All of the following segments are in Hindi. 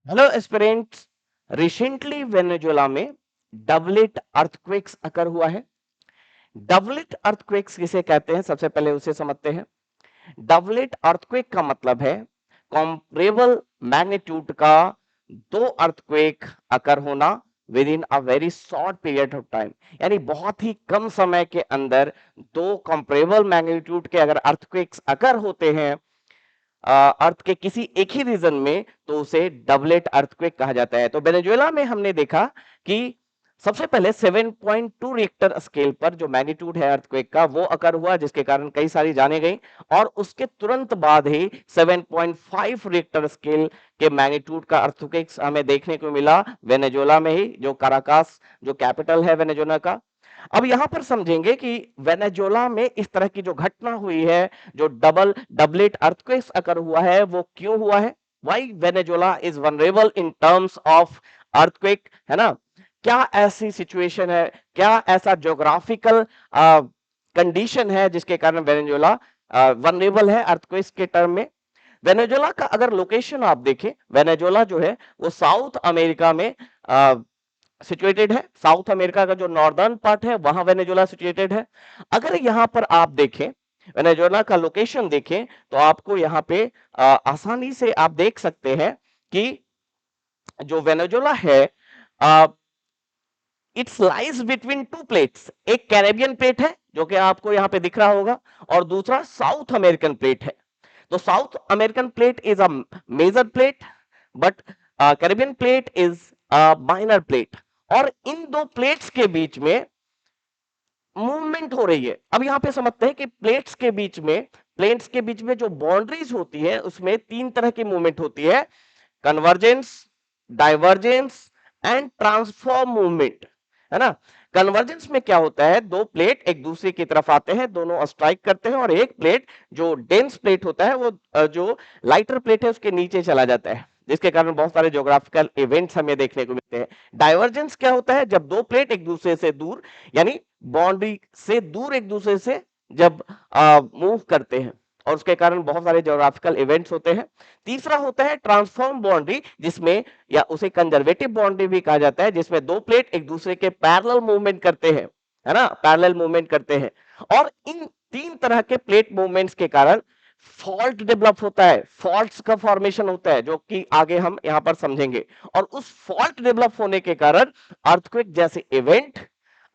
Hello aspirants. रिसेंटली वेनेजुएला में डबलिट अर्थक्वेक्स अकर हुआ है। डबलिट अर्थक्वेक्स किसे कहते हैं, सबसे पहले उसे समझते हैं। डबलिट अर्थक्वेक का मतलब है कॉम्परेबल मैग्नीट्यूड का दो अर्थक्वेक अकर होना with in a very short period of time, यानी बहुत ही कम समय के अंदर दो कॉम्परेबल मैग्नीट्यूड के अगर अर्थक्वेक्स अकर होते हैं अर्थ के किसी एक ही रीजन में, तो उसे डबलेट अर्थक्वेक कहा जाता है। तो वेनेजुएला में हमने देखा कि सबसे पहले 7.2 रिक्टर स्केल पर जो मैग्नीट्यूड है अर्थक्वेक का वो अकर हुआ, जिसके कारण कई सारी जाने गई। और उसके तुरंत बाद ही 7.5 रिक्टर स्केल के मैग्नीट्यूड का अर्थक्वेक हमें देखने को मिला वेनेजुएला में ही, जो काराकास जो कैपिटल है वेनेजुएला का। अब यहां पर समझेंगे कि वेनेजुएला में इस तरह की जो घटना हुई है, जो डबलेट अर्थक्वेक्स अकर हुआ है, वो क्यों हुआ है। Why Venezuela is vulnerable in terms of earthquake, है ना। क्या ऐसी सिचुएशन है, क्या ऐसा ज्योग्राफिकल कंडीशन है जिसके कारण वेनेजुएला वनरेबल है अर्थक्वेक्स के टर्म में। वेनेजुएला का अगर लोकेशन आप देखें, वेनेजुएला जो है वो साउथ अमेरिका में सिचुएटेड है। साउथ अमेरिका का जो नॉर्दर्न पार्ट है वहां वेनेजुएला सिचुएटेड है। अगर यहां पर आप देखें, वेनेजुएला का लोकेशन देखें, तो आपको यहां पे आसानी से आप देख सकते हैं कि जो वेनेजुएला है it's lies between two plates. एक कैरेबियन प्लेट है जो कि आपको यहां पे दिख रहा होगा, और दूसरा साउथ अमेरिकन प्लेट है। तो south American plate is a major plate, but Caribbean plate is a minor plate. और इन दो प्लेट्स के बीच में मूवमेंट हो रही है। अब यहां पे समझते हैं कि प्लेट्स के बीच में जो बाउंड्रीज होती है उसमें तीन तरह की मूवमेंट होती है: convergence, divergence and transform movement, है ना। कन्वर्जेंस में क्या होता है, दो प्लेट एक दूसरे की तरफ आते हैं, दोनों स्ट्राइक करते हैं, और एक प्लेट जो डेंस प्लेट होता है वो जो लाइटर प्लेट है उसके नीचे चला जाता है, जिसके कारण बहुत सारे ज्योग्राफिकल इवेंट्स हमें देखने को मिलते हैं। डाइवर्जेंस क्या होता है, जब दो प्लेट एक दूसरे से दूर, यानी बाउंड्री से दूर एक दूसरे से जब मूव करते हैं, और उसके कारण बहुत सारे ज्योग्राफिकल इवेंट्स होते हैं। तीसरा होता है ट्रांसफॉर्म बाउंड्री, जिसमें या उसे कंजर्वेटिव बाउंड्री भी कहा जाता है, जिसमें दो प्लेट एक दूसरे के पैरेलल मूवमेंट करते हैं, है ना, पैरेलल मूवमेंट करते हैं। और इन तीन तरह के प्लेट मूवमेंट्स के कारण फॉल्ट डेवलप होता है, फॉल्ट्स का फॉर्मेशन होता है, जो कि आगे हम यहां पर समझेंगे। और उस फॉल्ट डेवलप होने के कारण अर्थक्वेक जैसे इवेंट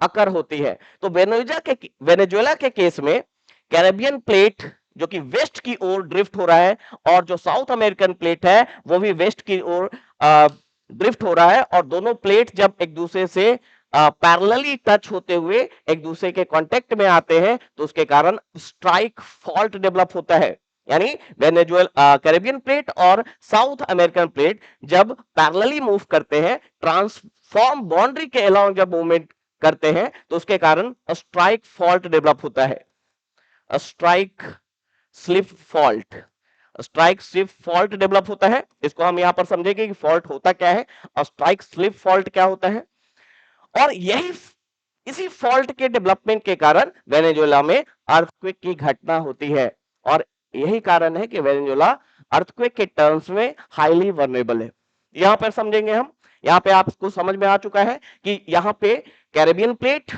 अकर होती है। तो वेनेजुएला के केस में कैरेबियन प्लेट जो कि वेस्ट की ओर ड्रिफ्ट हो रहा है, और जो साउथ अमेरिकन प्लेट है वो भी वेस्ट की ओर ड्रिफ्ट हो रहा है, और दोनों प्लेट जब एक दूसरे से पैरेलली टच होते हुए एक दूसरे के कांटेक्ट में आते हैं, तो उसके कारण स्ट्राइक फॉल्ट डेवलप होता है। यानी कैरेबियन प्लेट और साउथ अमेरिकन प्लेट जब पैरेलली मूव करते हैं, ट्रांसफॉर्म बाउंड्री के अलावा जब मूवमेंट करते हैं, तो उसके कारण स्ट्राइक फॉल्ट डेवलप होता है। Strike slip fault, strike slip fault develop होता है। इसको हम यहां पर समझेंगे कि फॉल्ट होता क्या है और स्ट्राइक स्लिप फॉल्ट क्या होता है। और यही इसी फॉल्ट के डेवलपमेंट के कारण वेनेजुएला में अर्थक्वेक की घटना होती है, और यही कारण है कि वेनेजुएला अर्थक्वेक के टर्म्स में हाईली वर्नेबल है। यहां पर समझेंगे हम, यहां पे आपको समझ में आ चुका है कि यहां पे कैरेबियन प्लेट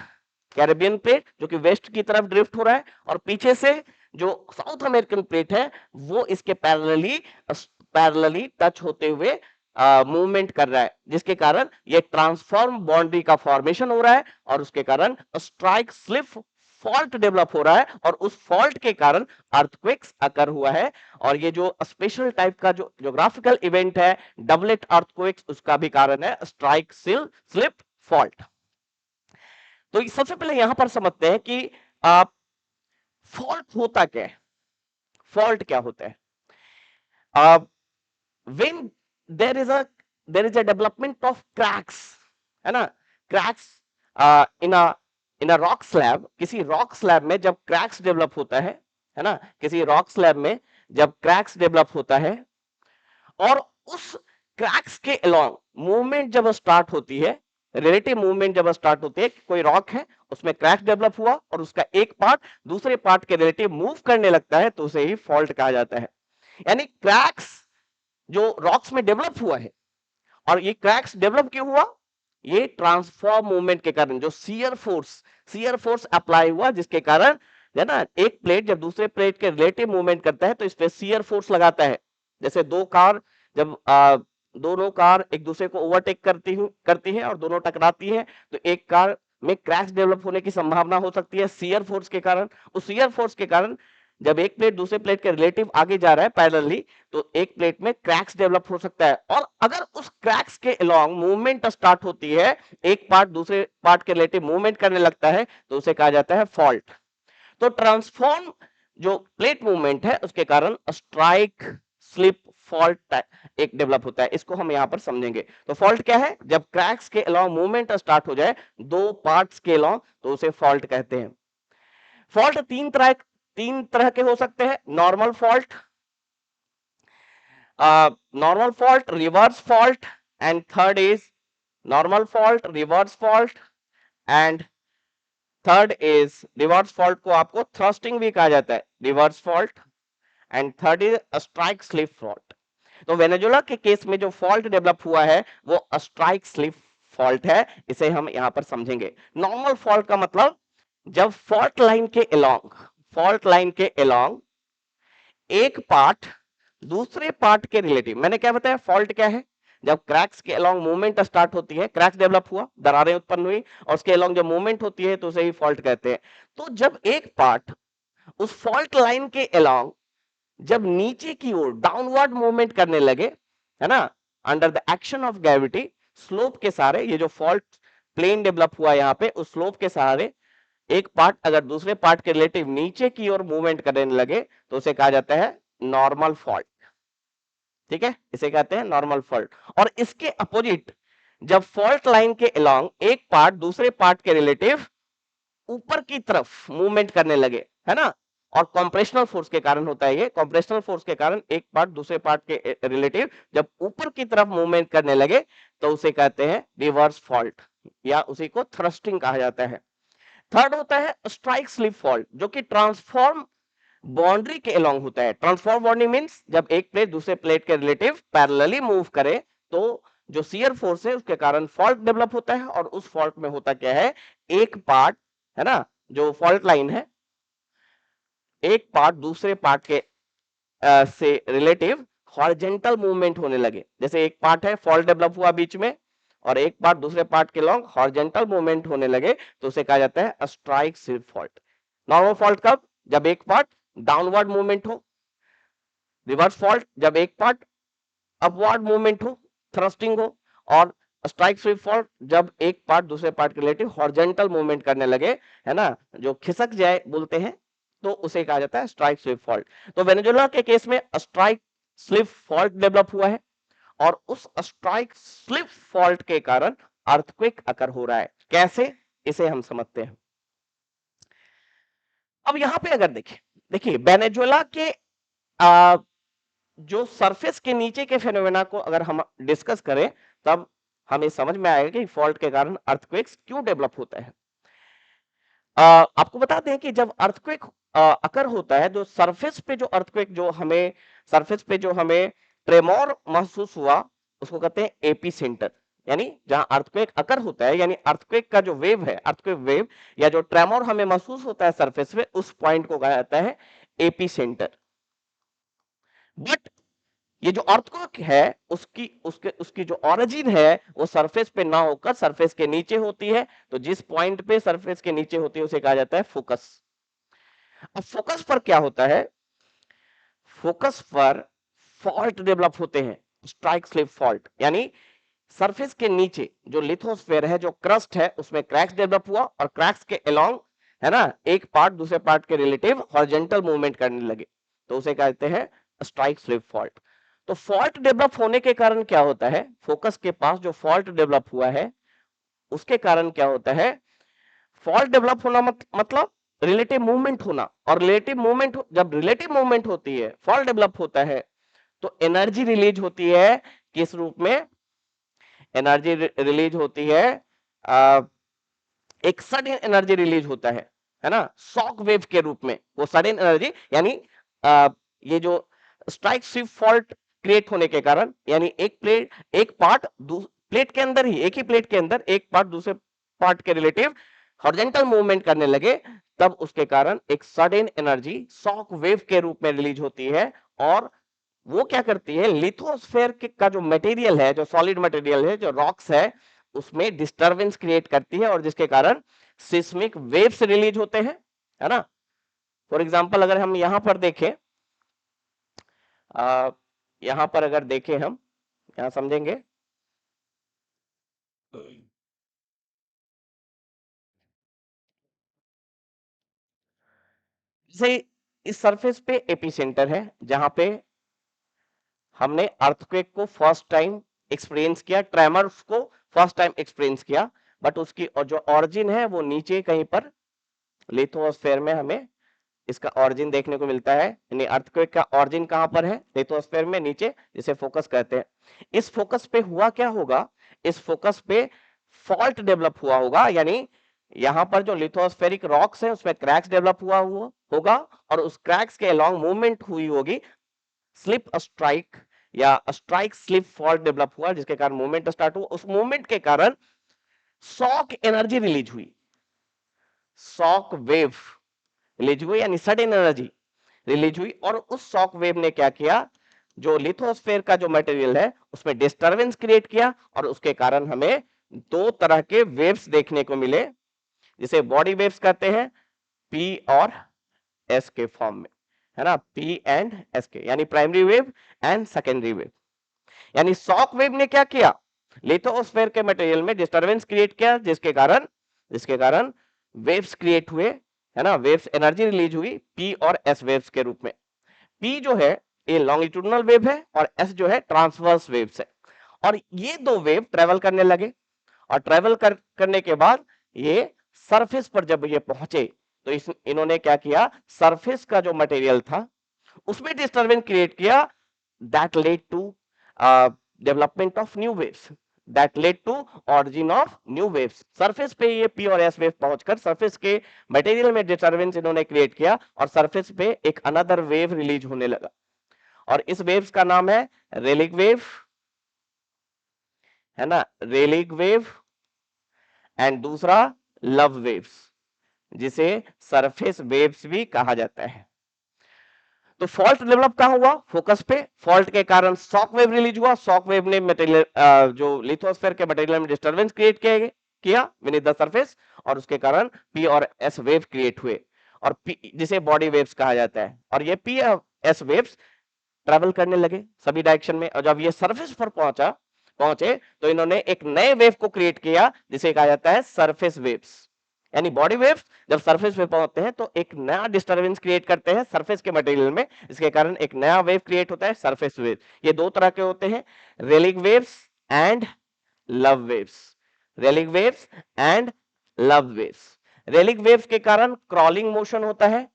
जो कि वेस्ट की तरफ ड्रिफ्ट हो रहा है, और पीछे से जो साउथ अमेरिकन प्लेट है वो इसके पैरेलली टच होते हुए मूवमेंट कर रहा है, जिसके कारण ये ट्रांसफॉर्म बाउंड्री का फॉर्मेशन हो रहा है, और उसके कारण स्ट्राइक स्लिप फॉल्ट डेवलप हो रहा है, और उस फॉल्ट के कारण अर्थक्वेक्स अकर हुआ है। और ये जो स्पेशल टाइप का जो ज्योग्राफिकल इवेंट है डबलेट अर्थक्वेक्स, उसका भी कारण है स्ट्राइक स्लिप फॉल्ट। तो सबसे पहले यहां पर समझते हैं कि फॉल्ट होता क्या है, फॉल्ट क्या होता है। when there is a development of cracks, है ना, cracks in a rock slab, किसी रॉक स्लैब में जब क्रैक्स डेवलप होता है ना, किसी रॉक स्लैब में जब क्रैक्स डेवलप होता है, और उस क्रैक्स के अलोंग मूवमेंट जब स्टार्ट होती है, रिलेटिव मूवमेंट जब स्टार्ट होती है, कोई रॉक है उसमें क्रैक डेवलप हुआ और उसका एक पार्ट दूसरे पार्ट के रिलेटिव मूव करने लगता है, तो उसे ही फॉल्ट कहा जाता है। यानी क्रैक्स जो रॉक्स में डेवलप हुआ है, और ये क्रैक्स डेवलप क्यों हुआ? ये ट्रांसफॉर्म मूवमेंट के कारण, जो शियर फोर्स अप्लाई हुआ, जिसके कारण है ना, एक प्लेट जब दूसरे प्लेट के रिलेटिव मूवमेंट करता है तो इस पे शियर फोर्स लगाता है। जैसे दो कार जब दोनों कार एक दूसरे को ओवरटेक करती है और दोनों टकराती है, तो एक कार में क्रैक्स डेवलप होने की संभावना हो सकती है शियर फोर्स के कारण। उस शियर फोर्स के कारण जब एक प्लेट दूसरे प्लेट के रिलेटिव आगे जा रहा है पैरेलली, तो एक प्लेट में क्रैक्स डेवलप हो सकता है। और अगर उस क्रैक्स के अलोंग मूवमेंट स्टार्ट होती है, एक पार्ट दूसरे पार्ट के रिलेटिव मूवमेंट करने लगता है, तो उसे कहा जाता है फॉल्ट। तो ट्रांसफॉर्म जो प्लेट मूवमेंट है उसके कारण स्ट्राइक स्लिप फॉल्ट एक डेवलप होता है, इसको हम यहां पर समझेंगे। तो फॉल्ट क्या है? जब क्रैक्स के अलोंग मूवमेंट स्टार्ट हो जाए दो पार्ट्स के अलोंग, तो उसे फॉल्ट कहते हैं। फॉल्ट तीन तरह के हो सकते हैं। Normal fault, reverse fault, and third is normal fault, reverse fault, and third is reverse fault को आपको थ्रस्टिंग भी कहा जाता है, reverse fault, and third is strike slip fault. तो वेनेजुला के केस में जो फॉल्ट डेवलप हुआ है वो स्ट्राइक स्लिप फॉल्ट है, इसे हम यहां पर समझेंगे। नॉर्मल फॉल्ट का मतलब जब फॉल्ट लाइन के अलोंग एक पार्ट दूसरे पार्ट के रिलेटिव, मैंने क्या बताया फॉल्ट क्या है? जब क्रैक्स के अलोंग मूवमेंट स्टार्ट होती है, क्रैक्स डेवलप हुआ, दरारें उत्पन्न हुई, और उसके अलोंग जब मूवमेंट होती है तो उसे ही फॉल्ट कहते हैं। तो जब एक पार्ट उस फॉल्ट लाइन के अलोंग जब नीचे की ओर डाउनवर्ड मूवमेंट करने लगे, है ना, under the action of gravity, slope के सहारे, ये जो फॉल्ट प्लेन डेवलप हुआ यहां पे, उस स्लोप के सहारे एक पार्ट अगर दूसरे पार्ट के रिलेटिव नीचे की ओर मूवमेंट करने लगे, तो उसे कहा जाता है नॉर्मल फॉल्ट। ठीक है, इसे कहते हैं नॉर्मल फॉल्ट। और इसके अपोजिट, जब फॉल्ट लाइन के अलोंग एक पार्ट दूसरे पार्ट के रिलेटिव ऊपर की तरफ मूवमेंट करने लगे, है ना, और कॉम्प्रेशनल फोर्स के कारण होता है ये, कॉम्प्रेशनल फोर्स के कारण एक पार्ट दूसरे पार्ट के रिलेटिव जब ऊपर की तरफ मूवमेंट करने लगे, तो उसे कहते हैं रिवर्स फॉल्ट, या उसी को थ्रस्टिंग कहा जाता है। थर्ड होता है स्ट्राइक स्लिप फॉल्ट, जो कि ट्रांसफॉर्म बाउंड्री के अलोंग होता है। ट्रांसफॉर्म बाउंड्री मींस जब एक प्लेट दूसरे प्लेट के रिलेटिव पैरेलली मूव करे, तो जो शियर फोर्स है उसके कारण फॉल्ट डेवलप होता है। और उस फॉल्ट में होता क्या है, एक पार्ट, है ना, जो फॉल्ट लाइन है, एक पार्ट दूसरे पार्ट के से रिलेटिव हॉरिजॉन्टल मूवमेंट होने लगे। जैसे एक पार्ट है, फॉल्ट डेवलप हुआ बीच में, और एक पार्ट दूसरे पार्ट के लॉन्ग हॉरिजॉन्टल मूवमेंट होने लगे, तो उसे कहा जाता है strike slip fault. Normal fault कब? जब एक पार्ट डाउनवर्ड मूवमेंट हो। रिवर्स फॉल्ट जब एक पार्ट अपवर्ड मूवमेंट हो, थ्रस्टिंग हो। और स्ट्राइक स्लिप फॉल्ट जब एक पार्ट दूसरे पार्ट के रिलेटिव हॉरिजॉन्टल मूवमेंट करने लगे, है ना, जो खिसक जाए बोलते हैं, तो उसे कहा जाता है स्ट्राइक स्लिप फॉल्ट। तो वेनेजुला के केस में स्ट्राइक स्लिप फॉल्ट डेवलप हुआ है, और उस स्ट्राइक स्लिप फॉल्ट के कारण अर्थक्वेक अकर हो रहा है। कैसे, इसे हम समझते हैं। अब यहां पे अगर देखिए वेनेजुला के जो सरफेस के नीचे के फेनोमेना को अगर हम डिस्कस करें, तब हमें समझ में आएगा कि फॉल्ट के कारण अर्थक्वेक्स क्यों डेवलप होता है। आपको बता दें कि जब अर्थक्वेक अकर होता है, जो सरफेस पे जो अर्थक्वेक जो हमें ट्रेमोर महसूस हुआ, उसको कहते हैं एपी सेंटर। यानी जहां अर्थक्वेक अकर होता है, यानी अर्थक्वेक का जो वेव है, अर्थक्वेक वेव या जो ट्रेमोर हमें महसूस होता है सरफेस पे, उस पॉइंट को कहा जाता है एपी सेंटर। बट ये जो अर्थक्वेक है, उसकी जो ओरिजिन है वो सरफेस पे ना होकर सरफेस के नीचे होती है। तो जिस पॉइंट पे सरफेस के नीचे होती है उसे कहा जाता है फोकस। अब फोकस पर क्या होता है, फोकस पर फॉल्ट डेवलप होते हैं, स्ट्राइक स्लिप फॉल्ट। यानी सरफेस के नीचे जो लिथोस्फेयर है, जो क्रस्ट है, उसमें क्रैक्स डेवलप हुआ, और क्रैक्स के अलोंग, है ना, एक पार्ट दूसरे पार्ट के रिलेटिव हॉरिजॉन्टल मूवमेंट करने लगे, तो उसे कहते हैं स्ट्राइक स्लिप फॉल्ट। तो फॉल्ट डेवलप होने के कारण क्या होता है, फोकस के पास जो फॉल्ट डेवलप हुआ है उसके कारण क्या होता है, फॉल्ट डेवलप होना मतलब रिलेटिव मूवमेंट होना। और जब रिलेटिव मूवमेंट होती है, फॉल्ट डेवलप होता है, तो एनर्जी रिलीज होती है। किस रूप में एनर्जी रिलीज होती है? आ, एक सडन एनर्जी रिलीज होता है ना, शॉक वेव के रूप में। वो सडन एनर्जी, यानी ये जो स्ट्राइक स्लिप फॉल्ट क्रिएट होने के कारण, यानी एक पार्ट प्लेट के अंदर ही, एक ही प्लेट के अंदर एक पार्ट दूसरे पार्ट के रिलेटिव हॉरिजॉन्टल मूवमेंट करने लगे, तब उसके कारण एक सडन एनर्जी शॉक वेव के रूप में रिलीज होती है। और वो क्या करती है, लिथोस्फेयर का जो मटेरियल है, जो सॉलिड मटेरियल है, जो रॉक्स है, उसमें डिस्टरबेंस क्रिएट करती है, और जिसके कारण सिस्मिक वेव्स रिलीज होते हैं, है ना। फॉर एग्जांपल अगर हम यहां पर देखें, यहां पर अगर देखें, हम यहां समझेंगे, जैसे इस सरफेस पे एपिसेंटर है, जहां पे हमने अर्थक्वेक को फर्स्ट टाइम एक्सपीरियंस किया, ट्रेमर्स को फर्स्ट टाइम एक्सपीरियंस किया, बट उसकी जो ऑरिजिन है वो नीचे कहीं पर लिथोस्फेयर में हमें इसका ऑरिजिन देखने को मिलता है। यानी अर्थक्वेक का ऑरिजिन कहां पर है, लिथोस्फेयर में नीचे, जिसे फोकस कहते हैं। इस फोकस पे हुआ क्या होगा, इस फोकस पे फॉल्ट डेवलप हुआ होगा, यानी यहां पर जो लिथोस्फेरिक रॉक्स है उसमें क्रैक्स डेवलप हुआ होगा, और उस क्रैक्स के अलोंग मूवमेंट हुई होगी, स्लिप स्ट्राइक या स्ट्राइक स्लिप फॉल्ट डेवलप हुआ, जिसके कारण मूवमेंट स्टार्ट हुआ। उस मूवमेंट के कारण शॉक एनर्जी रिलीज हुई, शॉक वेव रिलीज हुई, यानी सडन एनर्जी रिलीज हुई। और उस शॉक वेव ने क्या किया, जो लिथोस्फेयर का जो मटेरियल है उसमें डिस्टरबेंस क्रिएट किया, और उसके कारण हमें दो तरह के वेव्स देखने को मिले, जिसे बॉडी वेव्स कहते हैं, पी और एस के फॉर्म में, है ना, पी एंड एस के, यानी primary wave and secondary wave. यानी शॉक वेव ने क्या किया, लिथोस्फेयर के मटेरियल में डिस्टरबेंस क्रिएट किया, जिसके कारण वेव्स क्रिएट हुए, है ना, वेव्स एनर्जी रिलीज हुई पी और एस वेव्स के रूप में। पी जो है ये लॉन्गिट्यूडनल वेव है, और एस जो है ट्रांसवर्स वेव्स है। और ये दो वेव ट्रेवल करने लगे, और ट्रेवल करने के बाद ये सरफेस पर जब ये पहुंचे, तो इन्होंने क्या किया, सरफेस का जो मटेरियल था उसमें डिस्टरबेंस क्रिएट किया, that led to development of new waves, that led to origin of new waves. Surface पे ये पी और एस वेव पहुंचकर सरफेस के मटेरियल में डिस्टरबेंस इन्होंने क्रिएट किया, और सरफेस पे एक अनदर वेव रिलीज होने लगा, और इस वेव्स का नाम है रेलिक वेव, है ना, रेलिक वेव, एंड दूसरा लव वेव्स, जिसे सरफेस वेव्स भी कहा जाता है। तो फॉल्ट डेवलप कहां हुआ, फोकस पे। फॉल्ट के कारण शॉक वेव रिलीज हुआ, शॉक वेव ने मटेरियल जो लिथोस्फेयर के मटेरियल में डिस्टरबेंस क्रिएट किया विनीथ द सरफेस, और उसके कारण पी और एस वेव क्रिएट हुए, और जिसे बॉडी वेव्स कहा जाता है। और ये पी एस वेव्स ट्रेवल करने लगे सभी डायरेक्शन में, और जब ये सरफेस पर पहुंचे तो इन्होंने एक नए वेव को क्रिएट किया, जिसे कहा जाता है सरफेस वेव्स। यानी बॉडी वेव्स जब सरफेस पे पहुंचते हैं तो एक नया डिस्टरबेंस क्रिएट करते हैं सरफेस के मटेरियल में, इसके कारण एक नया वेव क्रिएट होता है, सरफेस वेव। ये दो तरह के होते हैं, relic waves and love waves, relic waves and love waves. Relic waves के कारण क्रॉलिंग मोशन होता है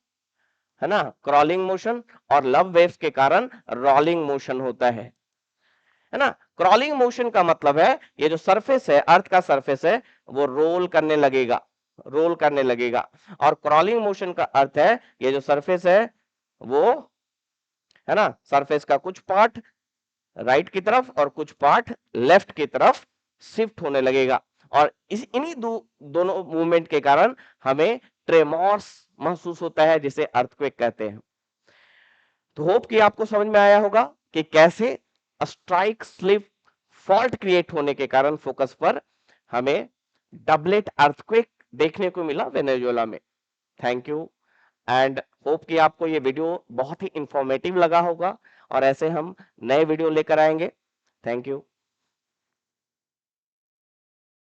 ना, क्रॉलिंग मोशन, और लव वेव्स के कारण रोलिंग मोशन होता है ना। क्रॉलिंग मोशन का मतलब है ये जो सरफेस है, अर्थ का सरफेस है, वो रोल करने लगेगा, और क्रॉलिंग मोशन का अर्थ है ये जो सरफेस है वो, है ना, सरफेस का कुछ पार्ट राइट की तरफ और कुछ पार्ट लेफ्ट की तरफ शिफ्ट होने लगेगा, और इन्हीं दोनों मूवमेंट के कारण हमें ट्रेमोर्स महसूस होता है, जिसे अर्थक्वेक कहते हैं। तो होप कि आपको समझ में आया होगा कि कैसे स्ट्राइक स्लिप फॉल्ट क्रिएट होने के कारण फोकस पर हमें डबलेट अर्थक्वेक देखने को मिला वेनेजुएला में। थैंक यू, एंड होप कि आपको ये वीडियो बहुत ही इंफॉर्मेटिव लगा होगा, और ऐसे हम नए वीडियो लेकर आएंगे। Thank you.